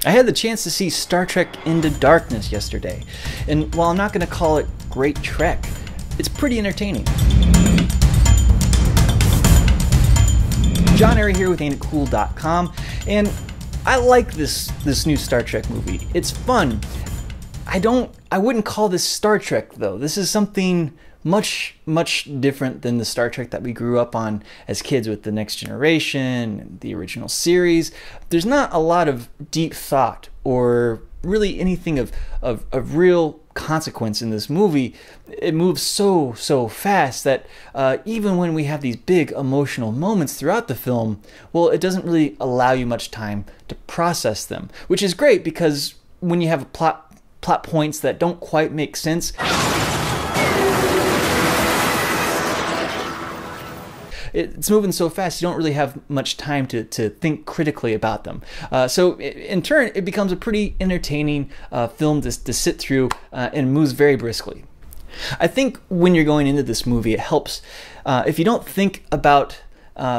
I had the chance to see Star Trek Into Darkness yesterday, and while I'm not going to call it great Trek, it's pretty entertaining. John Airy here with AintItCool.com, and I like this new Star Trek movie. It's fun. I wouldn't call this Star Trek though. This is something much different than the Star Trek that we grew up on as kids with The Next Generation, the original series. There's not a lot of deep thought or really anything of real consequence in this movie. It moves so fast that even when we have these big emotional moments throughout the film, well, it doesn't really allow you much time to process them, which is great because when you have plot points that don't quite make sense, it's moving so fast you don't really have much time to think critically about them. So in turn, it becomes a pretty entertaining film to sit through, and moves very briskly. I think when you're going into this movie, it helps if you don't think about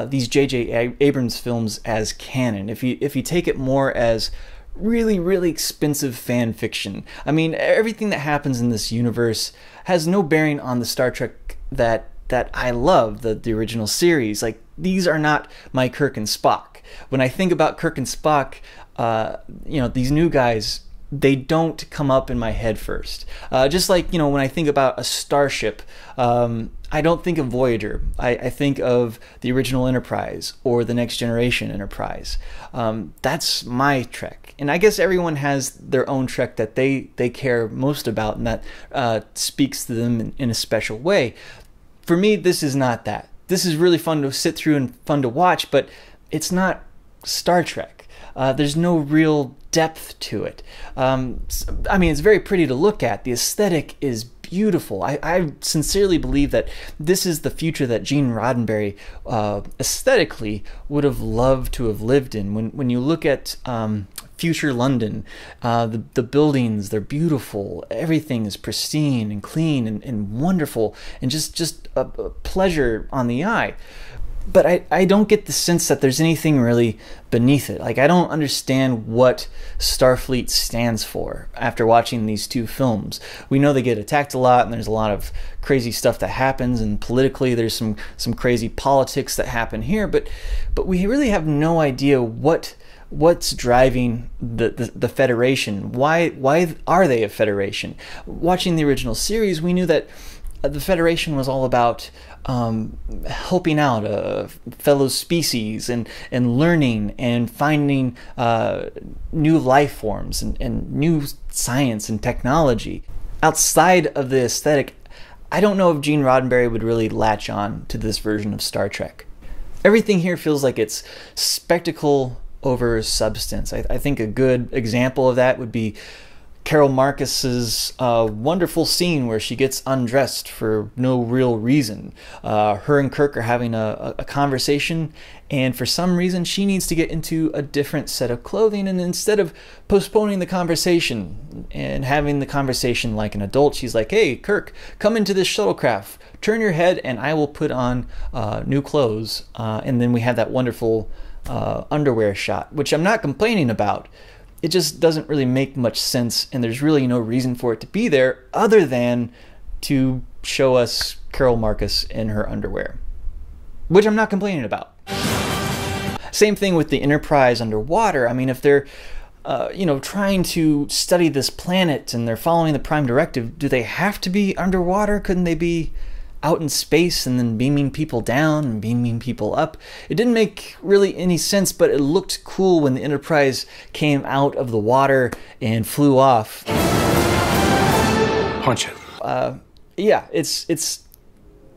these J.J. Abrams films as canon. If you take it more as really expensive fan fiction. I mean, everything that happens in this universe has no bearing on the Star Trek that I love, the original series. Like, these are not my Kirk and Spock. When I think about Kirk and Spock, these new guys, they don't come up in my head first. Just like, when I think about a starship, I don't think of Voyager. I think of the original Enterprise or the Next Generation Enterprise. That's my Trek. And I guess everyone has their own Trek that they care most about and that speaks to them in a special way. For me, this is not that. This is really fun to sit through and fun to watch, but it's not Star Trek. There's no real depth to it. I mean, it's very pretty to look at. The aesthetic is beautiful. I sincerely believe that this is the future that Gene Roddenberry aesthetically would have loved to have lived in. When you look at future London, the buildings, they're beautiful. Everything is pristine and clean and wonderful and just a pleasure on the eye. But I don't get the sense that there's anything really beneath it. Like, I don't understand what Starfleet stands for after watching these two films. We know they get attacked a lot, and there's a lot of crazy stuff that happens, and politically there's some crazy politics that happen here, but we really have no idea what's driving the Federation. Why are they a Federation? Watching the original series, we knew that the Federation was all about helping out fellow species and learning and finding new life forms and new science and technology. Outside of the aesthetic, I don't know if Gene Roddenberry would really latch on to this version of Star Trek. Everything here feels like it's spectacle over substance. I think a good example of that would be Carol Marcus's wonderful scene where she gets undressed for no real reason. Her and Kirk are having a conversation, and for some reason she needs to get into a different set of clothing, and instead of postponing the conversation and having the conversation like an adult, she's like, "Hey, Kirk, come into this shuttlecraft, turn your head and I will put on new clothes." And then we have that wonderful underwear shot, which I'm not complaining about. It just doesn't really make much sense, and there's really no reason for it to be there other than to show us Carol Marcus in her underwear, which I'm not complaining about. Same thing with the Enterprise underwater. I mean, if they're trying to study this planet and they're following the Prime Directive, do they have to be underwater? Couldn't they be out in space and then beaming people down and beaming people up? It didn't make really any sense, but it looked cool when the Enterprise came out of the water and flew off. Punch it. Yeah, it's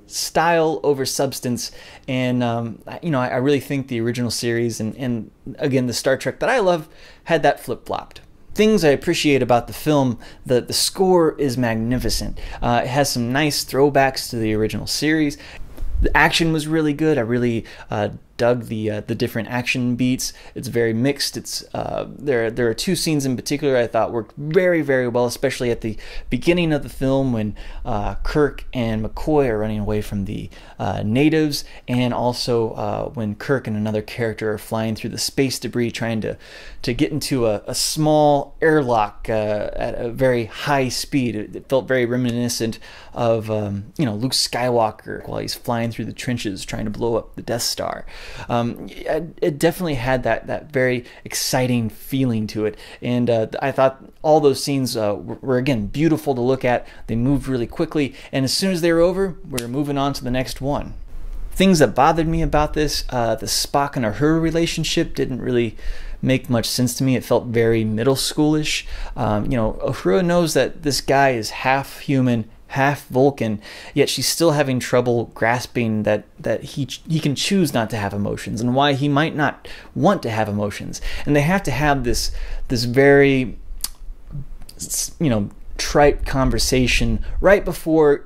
style over substance, and I really think the original series and again the Star Trek that I love had that flip-flopped. Things I appreciate about the film, the score is magnificent. It has some nice throwbacks to the original series. The action was really good. I really dug the different action beats. It's very mixed. It's there are two scenes in particular I thought worked very, very well, especially at the beginning of the film when Kirk and McCoy are running away from the natives, and also when Kirk and another character are flying through the space debris trying to get into a small airlock at a very high speed. It felt very reminiscent of Luke Skywalker while he's flying through the trenches trying to blow up the Death Star. It definitely had that very exciting feeling to it, and I thought all those scenes were again beautiful to look at. They moved really quickly, and as soon as they were over, we were moving on to the next one. Things that bothered me about this, the Spock and Uhura relationship didn't really make much sense to me. It felt very middle schoolish. Uhura knows that this guy is half human, half Vulcan, yet she's still having trouble grasping that he can choose not to have emotions, and why he might not want to have emotions. And they have to have this very trite conversation right before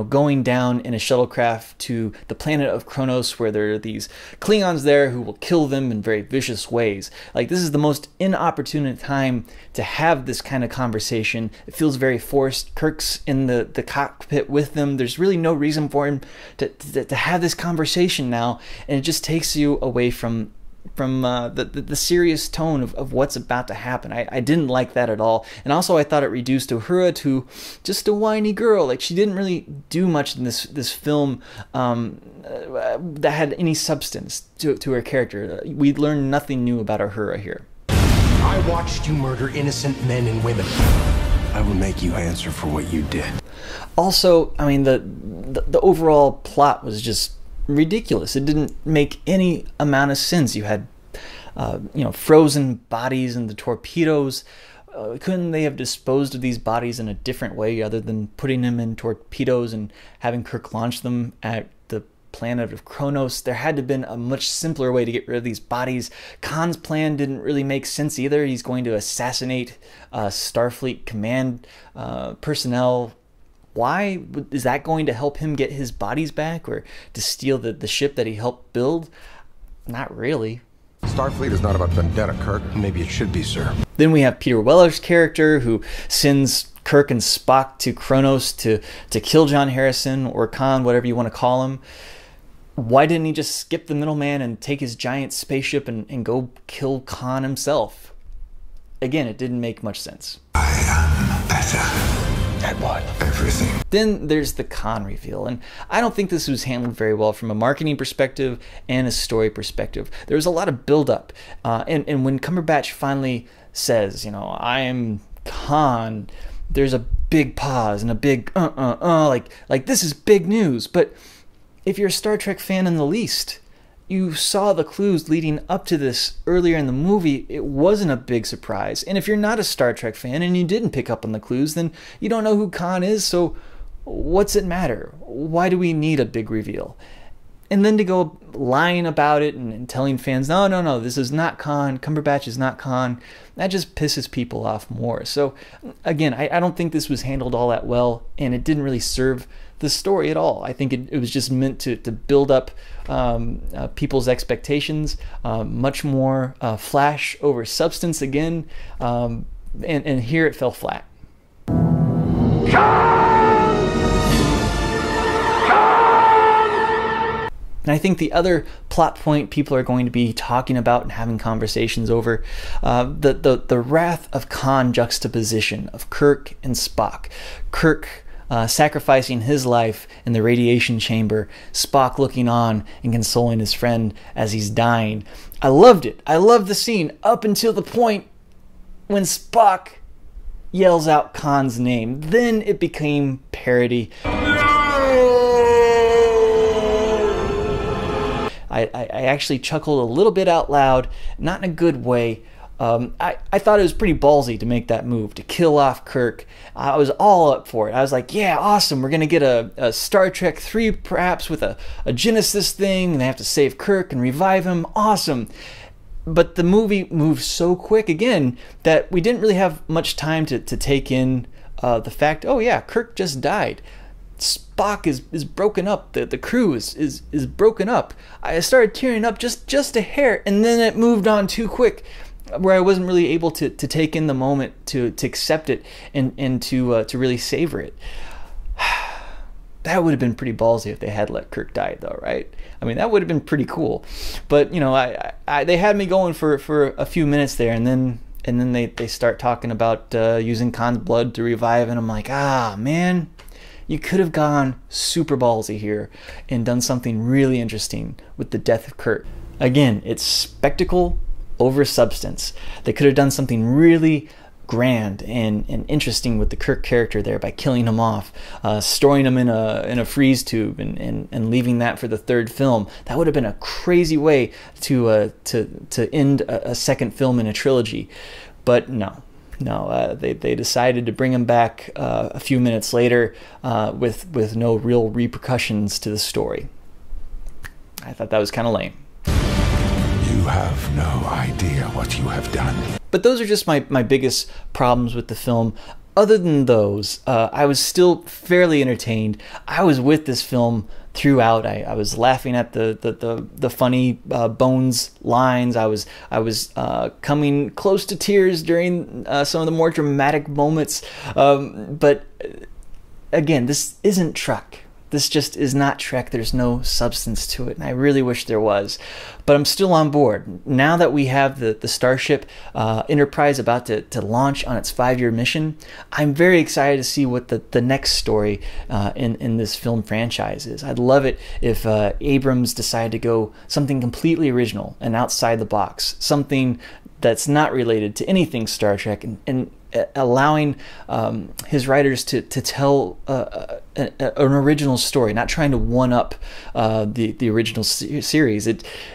going down in a shuttlecraft to the planet of Kronos, where there are these Klingons there who will kill them in very vicious ways. Like, this is the most inopportune time to have this kind of conversation. It feels very forced. Kirk's in the cockpit with them. There's really no reason for him to have this conversation now, and it just takes you away from the serious tone of what's about to happen. I didn't like that at all. And also I thought it reduced Uhura to just a whiny girl. Like, she didn't really do much in this film that had any substance to her character. We learned nothing new about Uhura here. I watched you murder innocent men and women. I will make you answer for what you did. Also, I mean, the overall plot was just ridiculous. It didn't make any amount of sense. You had frozen bodies in the torpedoes. Couldn't they have disposed of these bodies in a different way other than putting them in torpedoes and having Kirk launch them at the planet of Kronos? There had to have been a much simpler way to get rid of these bodies. Khan's plan didn't really make sense either. He's going to assassinate Starfleet command personnel. Why is that going to help him get his bodies back, or to steal the ship that he helped build? Not really. Starfleet is not about vendetta, Kirk. Maybe it should be, sir. Then we have Peter Weller's character, who sends Kirk and Spock to Kronos to kill John Harrison, or Khan, whatever you want to call him. Why didn't he just skip the middleman and take his giant spaceship and go kill Khan himself? Again, it didn't make much sense. I am better. At what? Everything. Then there's the Khan reveal, and I don't think this was handled very well from a marketing perspective and a story perspective. There was a lot of build-up, and when Cumberbatch finally says, I am Khan, there's a big pause and a big like this is big news. But if you're a Star Trek fan in the least, you saw the clues leading up to this earlier in the movie. It wasn't a big surprise. And if you're not a Star Trek fan and you didn't pick up on the clues, then you don't know who Khan is, so what's it matter? Why do we need a big reveal? And then to go lying about it and telling fans, no, this is not Khan, Cumberbatch is not Khan, that just pisses people off more. So again, I don't think this was handled all that well, and it didn't really serve the story at all. I think it was just meant to build up people's expectations, much more flash over substance again, and here it fell flat. And I think the other plot point people are going to be talking about and having conversations over, the Wrath of Khan juxtaposition of Kirk and Spock. Kirk sacrificing his life in the radiation chamber, Spock looking on and consoling his friend as he's dying. I loved it. I loved the scene up until the point when Spock yells out Khan's name. Then it became parody. I actually chuckled a little bit out loud, not in a good way. I thought it was pretty ballsy to make that move, to kill off Kirk. I was all up for it. I was like, yeah, awesome. We're going to get a Star Trek 3 perhaps with a Genesis thing, and they have to save Kirk and revive him. Awesome. But the movie moved so quick again that we didn't really have much time to take in the fact, oh yeah, Kirk just died. Spock is broken up. The crew is broken up. I started tearing up just a hair, and then it moved on too quick, where I wasn't really able to take in the moment, to accept it, and to really savor it. That would have been pretty ballsy if they had let Kirk die, though, right? I mean, that would have been pretty cool. But you know, they had me going for a few minutes there, and then they start talking about using Khan's blood to revive, and I'm like, ah, man, you could have gone super ballsy here and done something really interesting with the death of Kirk. Again, it's spectacle over substance. They could have done something really grand and interesting with the Kirk character there by killing him off, storing him in a freeze tube, and leaving that for the third film. That would have been a crazy way to end a second film in a trilogy. But no, they decided to bring him back a few minutes later with no real repercussions to the story. I thought that was kind of lame. You have no idea what you have done. But those are just my biggest problems with the film. Other than those, I was still fairly entertained. I was with this film throughout. I was laughing at the funny Bones lines. I was coming close to tears during some of the more dramatic moments. But again, this isn't Trek. This just is not Trek. There's no substance to it, and I really wish there was. But I'm still on board. Now that we have the Starship Enterprise about to launch on its 5-year mission, I'm very excited to see what the next story in this film franchise is. I'd love it if Abrams decided to go something completely original and outside the box, something that's not related to anything Star Trek, and allowing his writers to tell an original story, not trying to one-up the original series.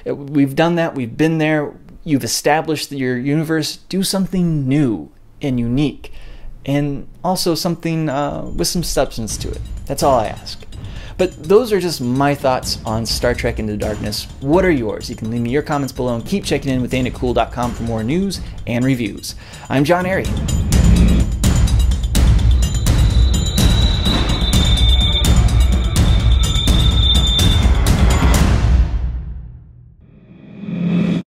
We've done that. We've been there. You've established your universe. Do something new and unique, and also something with some substance to it. That's all I ask. But those are just my thoughts on Star Trek Into Darkness. What are yours? You can leave me your comments below, and keep checking in with AintItCool.com for more news and reviews. I'm John Arrey.